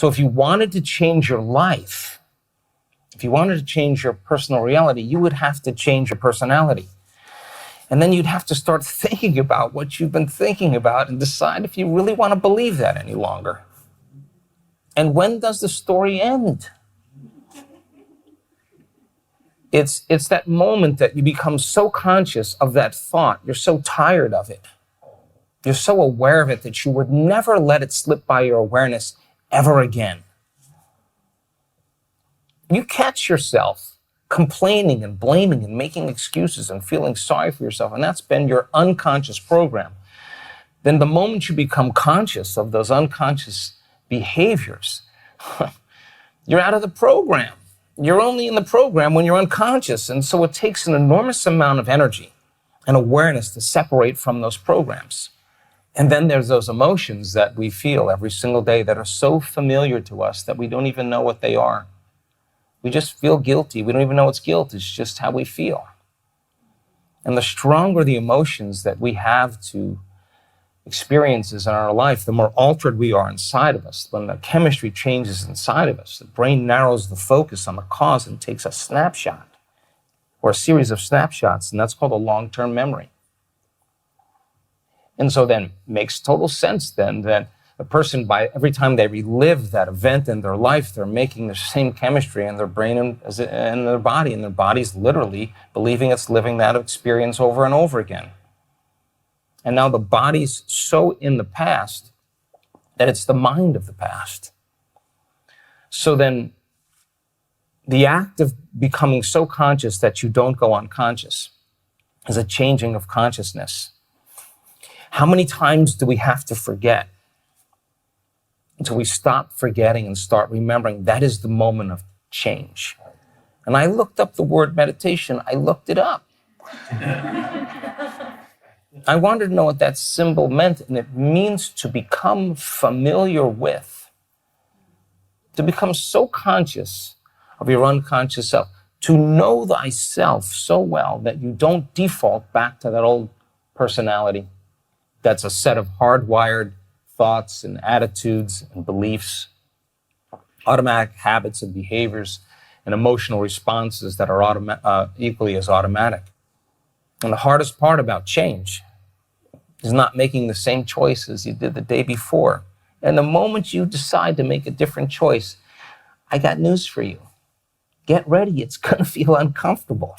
So if you wanted to change your life, if you wanted to change your personal reality, you would have to change your personality. And then you'd have to start thinking about what you've been thinking about and decide if you really want to believe that any longer. And when does the story end? It's that moment that you become so conscious of that thought. You're so tired of it. You're so aware of it that you would never let it slip by your awareness ever again. You catch yourself complaining and blaming and making excuses and feeling sorry for yourself, and that's been your unconscious program. Then the moment you become conscious of those unconscious behaviors, you're out of the program. You're only in the program when you're unconscious, and so it takes an enormous amount of energy and awareness to separate from those programs. And then there's those emotions that we feel every single day that are so familiar to us that we don't even know what they are. We just feel guilty. We don't even know it's guilt. It's just how we feel. And the stronger the emotions that we have to experiences in our life, the more altered we are inside of us. When the chemistry changes inside of us, the brain narrows the focus on the cause and takes a snapshot or a series of snapshots, and that's called a long-term memory. And so then it makes total sense then that a person, by every time they relive that event in their life, they're making the same chemistry in their brain and their body, and their body's literally believing it's living that experience over and over again. And now the body's so in the past that it's the mind of the past. So then the act of becoming so conscious that you don't go unconscious is a changing of consciousness. How many times do we have to forget until we stop forgetting and start remembering? That is the moment of change. And I looked up the word meditation. I looked it up. I wanted to know what that symbol meant, and it means to become familiar with, to become so conscious of your unconscious self, to know thyself so well that you don't default back to that old personality that's a set of hardwired thoughts and attitudes and beliefs, automatic habits and behaviors, and emotional responses that are equally as automatic. And the hardest part about change is not making the same choices you did the day before. And the moment you decide to make a different choice, I got news for you. Get ready, it's gonna feel uncomfortable.